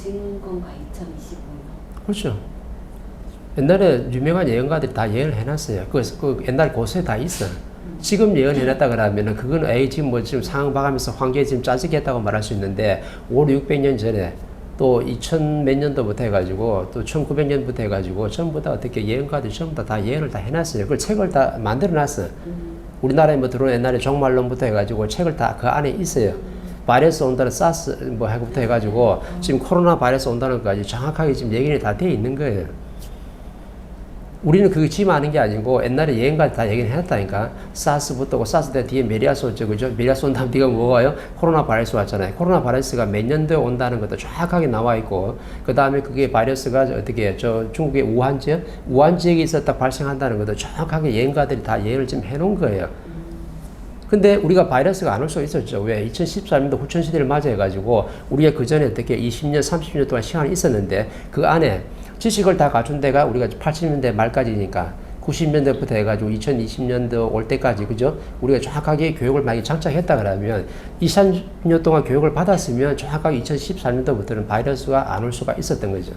진공과 2025년. 그렇죠. 옛날에 유명한 예언가들이 다 예언을 해놨어요. 그 옛날 고서에 다 있어. 지금 예언해놨다 그러면은 그건 에이 지금 뭐 지금 상황 봐가면서 환경이 지금 짜증겠다고 말할 수 있는데 500, 600년 전에 또 2000 몇 년도부터 해가지고 또 1900년부터 해가지고 전부 다 어떻게 예언가들이 전부 다 예언을 다 해놨어요. 그걸 책을 다 만들어놨어. 우리나라에 뭐 들어온 옛날에 종말론부터 해가지고 책을 다 그 안에 있어요. 바이러스 온다는 사스 뭐 해부터 해가지고 지금 코로나 바이러스 온다는 것까지 정확하게 지금 얘기는 다 돼 있는 거예요. 우리는 그게 지금 아는 게 아니고 옛날에 예언가 다 얘기를 해놨다니까. 사스부터 고 사스 때 뒤에 메리아스 오죠. 그죠? 메리아스 온 다음 뒤가 뭐가요? 코로나 바이러스 왔잖아요. 코로나 바이러스가 몇 년도에 온다는 것도 정확하게 나와 있고, 그 다음에 그게 바이러스가 어떻게 저 중국의 우한 지역에 있었다 발생한다는 것도 정확하게 예언가들이 다 예언을 지금 해놓은 거예요. 근데 우리가 바이러스가 안 올 수 있었죠. 왜? 2014년도 후천시대를 맞이해가지고 우리가 그 전에 어떻게 20년, 30년 동안 시간이 있었는데 그 안에 지식을 다 갖춘 데가 우리가 80년대 말까지니까 90년대부터 해가지고 2020년도 올 때까지, 그죠? 우리가 정확하게 교육을 많이 장착했다 그러면 2, 3년 동안 교육을 받았으면 정확하게 2014년도부터는 바이러스가 안 올 수가 있었던 거죠.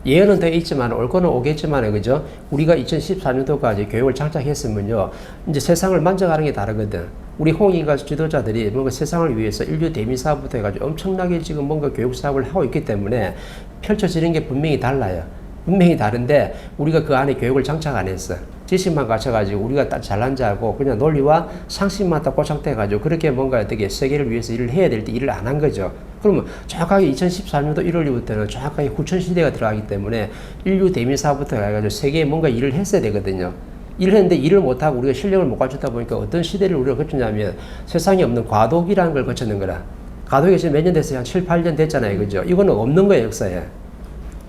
예언은 되어 있지만 올 거는 오겠지만, 그죠? 우리가 2014년도까지 교육을 장착했으면요, 이제 세상을 만져가는 게 다르거든. 우리 홍익인가 지도자들이 뭔가 세상을 위해서 인류 대미 사업부터 해가지고 엄청나게 지금 뭔가 교육 사업을 하고 있기 때문에 펼쳐지는 게 분명히 달라요. 분명히 다른데 우리가 그 안에 교육을 장착 안 했어. 지식만 갖춰가지고 우리가 딱 잘난 자고 그냥 논리와 상식만 딱 고착돼가지고 그렇게 뭔가 어떻게 세계를 위해서 일을 해야 될 때 일을 안 한 거죠. 그러면 정확하게 2014년도 1월부터는 정확하게 후천시대가 들어가기 때문에 인류 대미사부터 해가지고 세계에 뭔가 일을 했어야 되거든요. 일을 했는데 일을 못하고 우리가 실력을 못 갖추다 보니까 어떤 시대를 우리가 거쳤냐면 세상에 없는 과도기라는 걸 거쳤는 거라. 과도기가 지금 몇 년 됐어요? 한 7, 8년 됐잖아요. 그죠? 이거는 없는 거예요, 역사에.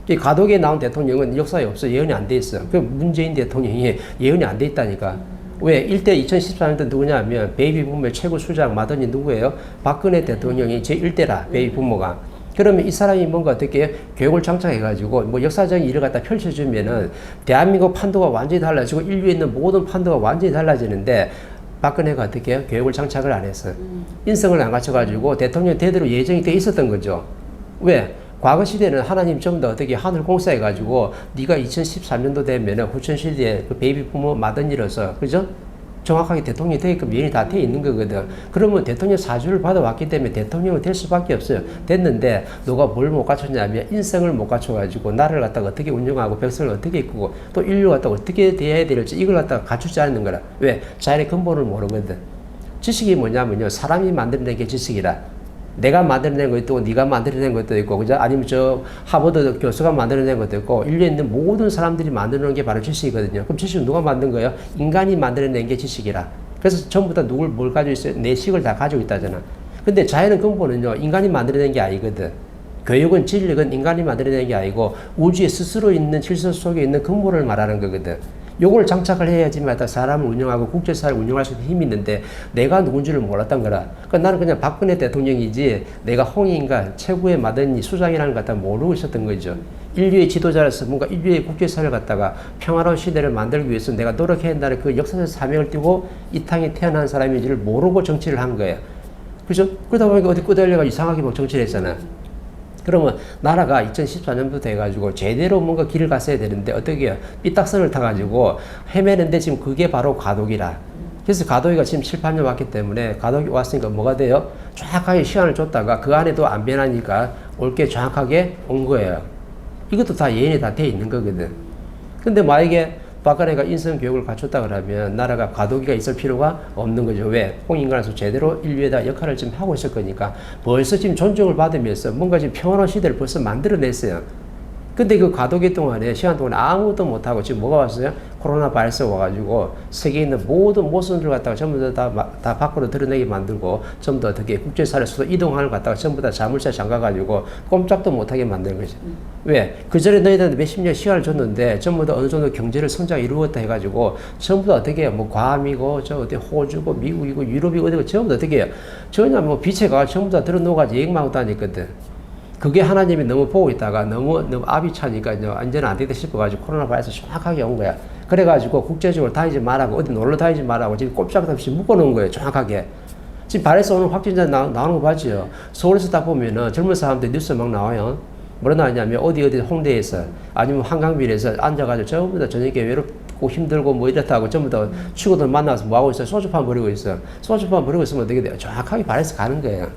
이 과도기에 나온 대통령은 역사에 없어. 예언이 안 돼 있어. 그 문재인 대통령이 예언이 안 돼 있다니까. 왜? 일대 2014년도 누구냐 하면 베이비 부모의 최고 수장 마더니 누구예요? 박근혜 대통령이 제1대라, 베이비 부모가. 그러면 이 사람이 뭔가 어떻게 교육을 장착해가지고 뭐 역사적인 일을 갖다 펼쳐주면은 대한민국 판도가 완전히 달라지고 인류에 있는 모든 판도가 완전히 달라지는데 박근혜가 어떻게 해요? 교육을 장착을 안 했어요. 인성을 안 갖춰가지고 대통령 대대로 예정이 돼 있었던 거죠. 왜? 과거 시대는 하나님 전부 다 어떻게 하늘 공사해가지고 네가 2013년도 되면은 후천시대에 그 베이비 부모 맏언니로서, 그죠? 정확하게 대통령이 되게끔 예언이 다 돼 있는 거거든. 그러면 대통령 사주를 받아왔기 때문에 대통령은 될 수밖에 없어요. 됐는데 너가 뭘 못 갖췄냐면 인성을 못 갖춰가지고 나라를 갖다가 어떻게 운영하고 백성을 어떻게 이끌고 또 인류가 갖다가 어떻게 돼야 될지 이걸 갖다가 갖추지 않는 거라. 왜? 자연의 근본을 모르거든. 지식이 뭐냐면요, 사람이 만들어낸 게 지식이라. 내가 만들어낸 것도 있고 네가 만들어낸 것도 있고, 그죠? 아니면 저 하버드 교수가 만들어낸 것도 있고, 인류에 있는 모든 사람들이 만들어낸 게 바로 지식이거든요. 그럼 지식은 누가 만든 거예요? 인간이 만들어낸 게 지식이라. 그래서 전부 다 뭘 가지고 있어요? 내 식을 다 가지고 있다잖아. 근데 자연의 근본은요, 인간이 만들어낸 게 아니거든. 교육은 진리는 인간이 만들어낸 게 아니고 우주에 스스로 있는 질서 속에 있는 근본을 말하는 거거든. 요걸 장착을 해야지만 사람을 운영하고 국제사회를 운영할 수 있는 힘이 있는데 내가 누군지를 몰랐던 거라. 그러니까 나는 그냥 박근혜 대통령이지 내가 홍익인가 최고의 맏언니 수장이라는 걸 갖다 모르고 있었던 거죠. 인류의 지도자로서 뭔가 인류의 국제사회를 갖다가 평화로운 시대를 만들기 위해서 내가 노력해야 한다는 그 역사적 사명을 띠고 이 땅에 태어난 사람인지를 모르고 정치를 한 거예요. 그죠? 그러다 보니까 어디 끄달려가 이상하게 막 정치를 했잖아. 그러면 나라가 2014년부터 해가지고 제대로 뭔가 길을 갔어야 되는데 어떻게 해요? 삐딱선을 타가지고 헤매는데 지금 그게 바로 과도기라. 그래서 과도기가 지금 7, 8년 왔기 때문에 과도기 왔으니까 뭐가 돼요? 정확하게 시간을 줬다가 그 안에도 안 변하니까 올 게 정확하게 온 거예요. 이것도 다 예언이 다 돼 있는 거거든. 근데 만약에 박근혜가 인성 교육을 갖췄다 그러면 나라가 과도기가 있을 필요가 없는 거죠. 왜? 홍익인간에서 제대로 인류에다 역할을 지금 하고 있을 거니까 벌써 지금 존중을 받으면서 뭔가 지금 평화로운 시대를 벌써 만들어냈어요. 근데 그 과도기 동안에, 시간 동안에 아무것도 못하고 지금 뭐가 왔어요? 코로나 바이러스 와가지고 세계에 있는 모든 모순들을 갖다가 전부 다 밖으로 드러내게 만들고 전부 다 어떻게 국제사회에서도 이동하는 걸 갖다가 전부 다 자물쇠 잠가가지고 꼼짝도 못하게 만드는 거죠. 왜? 그 전에 너희들한테 몇십 년 시간을 줬는데 전부 다 어느 정도 경제를 성장 이루었다 해가지고 전부 다 어떻게 해요? 뭐 괌이고 저 어디 호주고 미국이고 유럽이고 어디고 전부 다 어떻게 해요? 전혀 뭐 빛에 가 전부 다 들어놓아가지고 얘기만 하고 다녔거든. 그게 하나님이 너무 보고 있다가 너무 압이 차니까 완전 안 되겠다 싶어가지고 코로나 바이러스 정확하게 온 거야. 그래가지고 국제적으로 다니지 말라고, 어디 놀러 다니지 말라고 지금 꼼짝도 없이 묶어놓은 거예요. 정확하게. 지금 발에서 오는 확진자 나오는 거 봤죠? 서울에서 딱 보면은 젊은 사람들 뉴스 막 나와요. 뭐라 나왔냐면 어디 홍대에서 아니면 한강빌에서 앉아가지고 전부 다 저녁에 외롭고 힘들고 뭐 이렇다고 전부 다 친구들 만나서 뭐 하고 있어요? 소주판 버리고 있어요. 소주판 버리고 있으면 어떻게 돼요? 정확하게 발에서 가는 거예요.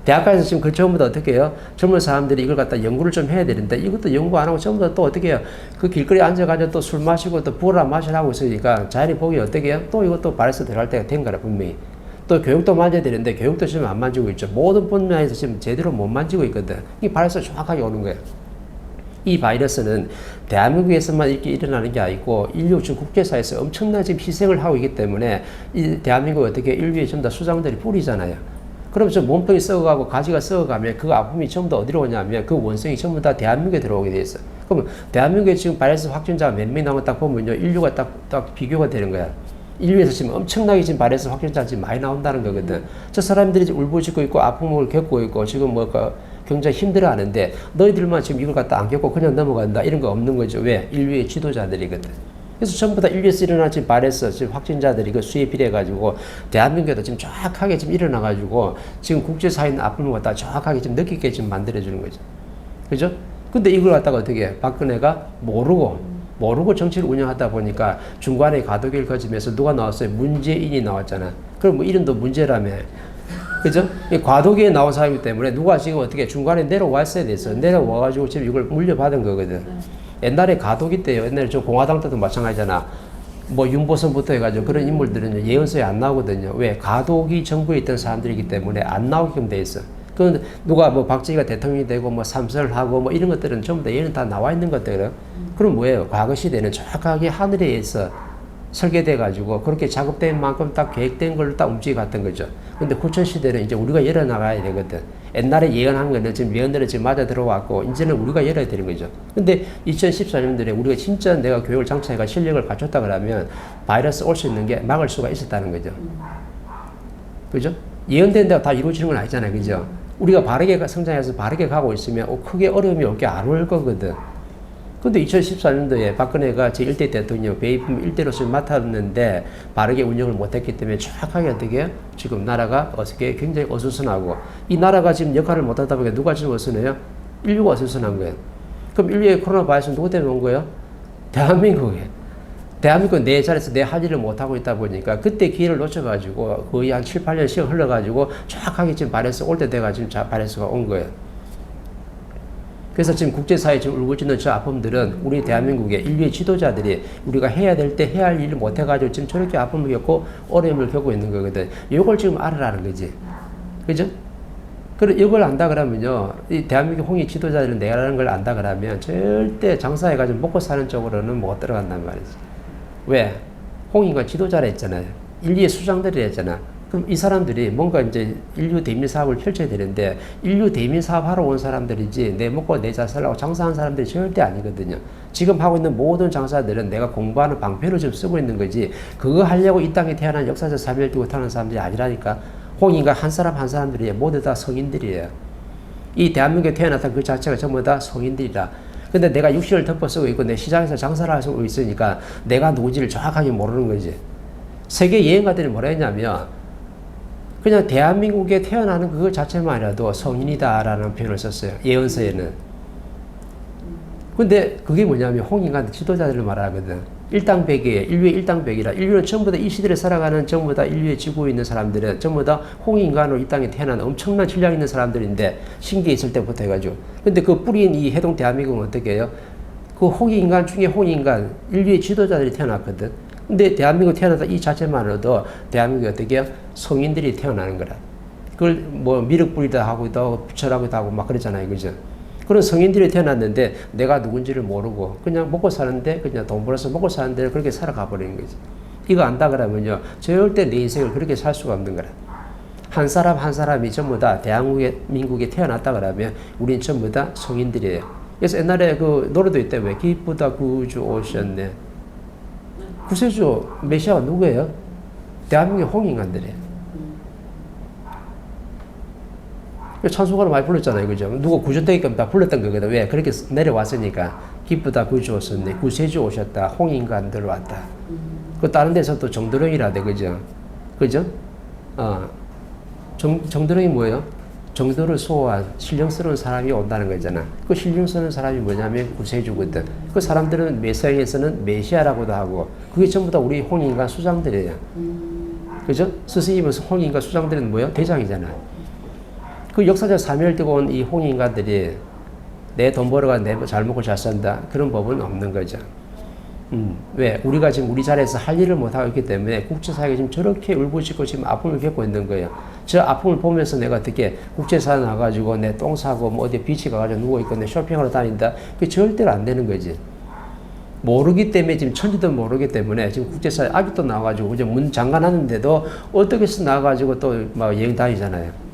대학가에서 지금 그 전부 다 어떻게 해요? 젊은 사람들이 이걸 갖다 연구를 좀 해야 되는데 이것도 연구 안 하고 전부 다 또 어떻게 해요? 그 길거리에 앉아가지고 또 술 마시고 또 부라 마시라고 있으니까 자연히 보기 어떻게 해요? 또 이것도 발에서 들어갈 때가 된 거라 분명히. 또 교육도 만져야 되는데 교육도 지금 안 만지고 있죠. 모든 분야에서 지금 제대로 못 만지고 있거든. 이 발에서 정확하게 오는 거예요. 이 바이러스는 대한민국에서만 이렇게 일어나는 게 아니고 인류 지금 국제사회에서 엄청난 지금 희생을 하고 있기 때문에 이 대한민국 어떻게 인류에 전부 다 수장들이 뿌리잖아요. 그럼 저 몸통이 썩어가고 가지가 썩어가면 그 아픔이 전부 다 어디로 오냐면 그 원성이 전부 다 대한민국에 들어오게 돼 있어. 그럼 대한민국에 지금 바이러스 확진자가 몇 명 나온 거 딱 보면요. 인류가 딱 비교가 되는 거야. 인류에서 지금 엄청나게 지금 바이러스 확진자가 지금 많이 나온다는 거거든. 저 사람들이 지금 울부짖고 있고 아픔을 겪고 있고 지금 뭐 굉장히 힘들어 하는데 너희들만 지금 이걸 갖다 안 겪고 그냥 넘어간다. 이런 거 없는 거죠. 왜? 인류의 지도자들이거든. 그래서 전부 다 인류에서 일어난 지금 바이러스 지금 확진자들이 그 수에 비례해가지고 대한민국에도 지금 정확하게 지금 일어나가지고 지금 국제사회 있는 아픔을 갖다 정확하게 지금 느끼게 지금 만들어주는 거죠. 그죠? 근데 이걸 갖다가 어떻게 해? 박근혜가 모르고 정치를 운영하다 보니까 중간에 가도기를 거치면서 누가 나왔어요? 문재인이 나왔잖아. 그럼 뭐 이름도 문제라며. 그죠? 과도기에 나온 사람이기 때문에 누가 지금 어떻게 중간에 내려왔어야 됐어. 내려와가지고 지금 이걸 물려받은 거거든. 옛날에 가도기 때요. 옛날에 저 공화당 때도 마찬가지잖아. 뭐 윤보선부터 해가지고 그런 인물들은 예언서에 안 나오거든요. 왜? 가도기 정부에 있던 사람들이기 때문에 안 나오게끔 돼 있어. 그 누가 뭐 박정희가 대통령이 되고 뭐 삼선을 하고 뭐 이런 것들은 전부 다 얘는 다 나와 있는 것들은. 그럼 뭐예요? 과거 시대는 정확하게 하늘에 의해서 설계돼 가지고 그렇게 작업된 만큼 딱 계획된 걸로 딱 움직여 갔던 거죠. 근데 고천 시대는 이제 우리가 열어 나가야 되거든. 옛날에 예언한 거는 지금 예언들은 지금 맞아 들어왔고 이제는 우리가 열어야 되는 거죠. 근데 2014년도에 우리가 진짜 내가 교육을 장착해가 실력을 갖췄다 그러면 바이러스 올 수 있는 게 막을 수가 있었다는 거죠. 그죠? 예언된 데가 다 이루어지는 건 아니잖아요. 그죠? 우리가 바르게 성장해서 바르게 가고 있으면 크게 어려움이 올 게 안 올 거거든. 근데 2014년도에 박근혜가 제1대 대통령 배입품 1대로서 맡았는데 바르게 운영을 못했기 때문에 정확하게 어떻게 지금 나라가 어떻게 굉장히 어수선하고 이 나라가 지금 역할을 못하다 보니까 누가 지금 어수선해요? 인류가 어수선한 거예요. 그럼 인류의 코로나 바이러스는 누구 때문에 온 거예요? 대한민국에. 대한민국 내 자리에서 내 할 일을 못하고 있다 보니까 그때 기회를 놓쳐가지고 거의 한 7, 8년 시간 흘러가지고 정확하게 지금 바이러스 올 때 돼가지고 바이러스가 온 거예요. 그래서 지금 국제사회에 지금 울부짖는 저 아픔들은 우리 대한민국의 인류의 지도자들이 우리가 해야 될 때 해야 할 일을 못해가지고 지금 저렇게 아픔을 겪고 어려움을 겪고 있는 거거든. 이걸 지금 알아라는 거지. 그죠? 그래, 이걸 안다 그러면요. 이 대한민국 홍익 지도자들은 내라는 걸 안다 그러면 절대 장사해가지고 먹고 사는 쪽으로는 못 들어간단 말이지. 왜? 홍익과 지도자라 했잖아요. 인류의 수장들이 했잖아. 그럼 이 사람들이 뭔가 이제 인류 대민 사업을 펼쳐야 되는데 인류 대민 사업 하러 온 사람들이지 내 먹고 내 잘 살라고 장사하는 사람들이 절대 아니거든요. 지금 하고 있는 모든 장사들은 내가 공부하는 방편을 좀 쓰고 있는 거지 그거 하려고 이 땅에 태어난 역사적 사명을 띠고 타는 사람들이 아니라니까. 홍인가 한 사람 한 사람들이 모두 다 성인들이에요. 이 대한민국에 태어났던 그 자체가 전부 다 성인들이라. 근데 내가 60을 덮어 쓰고 있고 내 시장에서 장사를 하고 있으니까 내가 누군지를 정확하게 모르는 거지. 세계 여행가들이 뭐라 했냐면 그냥 대한민국에 태어나는 그것 자체만이라도 성인이다라는 표현을 썼어요. 예언서에는. 근데 그게 뭐냐면 홍인간 지도자들을 말하거든. 일당백이에요. 인류의 일당백이라. 인류는 전부 다 이 시대를 살아가는 전부 다 인류의 지구에 있는 사람들은 전부 다 홍인간으로 이 땅에 태어난 엄청난 질량 있는 사람들인데 신기에 있을 때부터 해가지고. 근데 그 뿌리인 이 해동 대한민국은 어떻게 해요? 그 홍인간 중에 홍인간 인류의 지도자들이 태어났거든. 근데 대한민국 태어나다 이 자체만으로도 대한민국이 어떻게 해요? 성인들이 태어나는 거라. 그걸 뭐 미륵 뿌리다 하고도 부처라고도 하고 막 그러잖아요. 그죠? 그런 성인들이 태어났는데 내가 누군지를 모르고 그냥 먹고 사는데 그냥 돈 벌어서 먹고 사는데 그렇게 살아가 버리는 거지. 이거 안다 그러면요. 절대 내 인생을 그렇게 살 수가 없는 거라. 한 사람 한 사람이 전부 다 대한민국에 태어났다 그러면 우린 전부 다 성인들이에요. 그래서 옛날에 그 노래도 있대. 왜 기쁘다 구주 오셨네. 구세주 메시아가 누구예요? 대한민국의 홍인간들이에요. 찬송가를 많이 불렀잖아요. 그죠? 누가 구주되게끔 다 불렀던 거거든. 왜? 그렇게 내려왔으니까. 기쁘다 구주 오셨네. 구세주 오셨다. 홍인간들 왔다. 그 다른 데서 또 정도령이라대. 그죠? 그죠? 정도령이 뭐예요? 정도를 소화한 신령스러운 사람이 온다는 거잖아. 그 신령스러운 사람이 뭐냐면 구세주거든. 그 사람들은 메시아에서는 메시아라고도 하고 그게 전부 다 우리 홍인과 수장들이에요. 그죠? 스승이면 홍인과 수장들은 뭐예요? 대장이잖아. 그 역사적 사명을 띠고 온 이 홍인가들이 내 돈 벌어가 내 잘 먹고 잘 산다. 그런 법은 없는 거죠. 왜? 우리가 지금 우리 자리에서 할 일을 못하고 있기 때문에 국제사회가 지금 저렇게 울부짖고 지금 아픔을 겪고 있는 거예요. 저 아픔을 보면서 내가 어떻게 국제사회 나가지고 내 똥 사고 뭐 어디 비치 가가지고 누워있고 내 쇼핑하러 다닌다? 그게 절대로 안 되는 거지. 모르기 때문에 지금 천지도 모르기 때문에 지금 국제사회 아직도 나와가지고 이제 문 잠가놨는데도 어떻게 해서 나와가지고 또 막 여행 다니잖아요.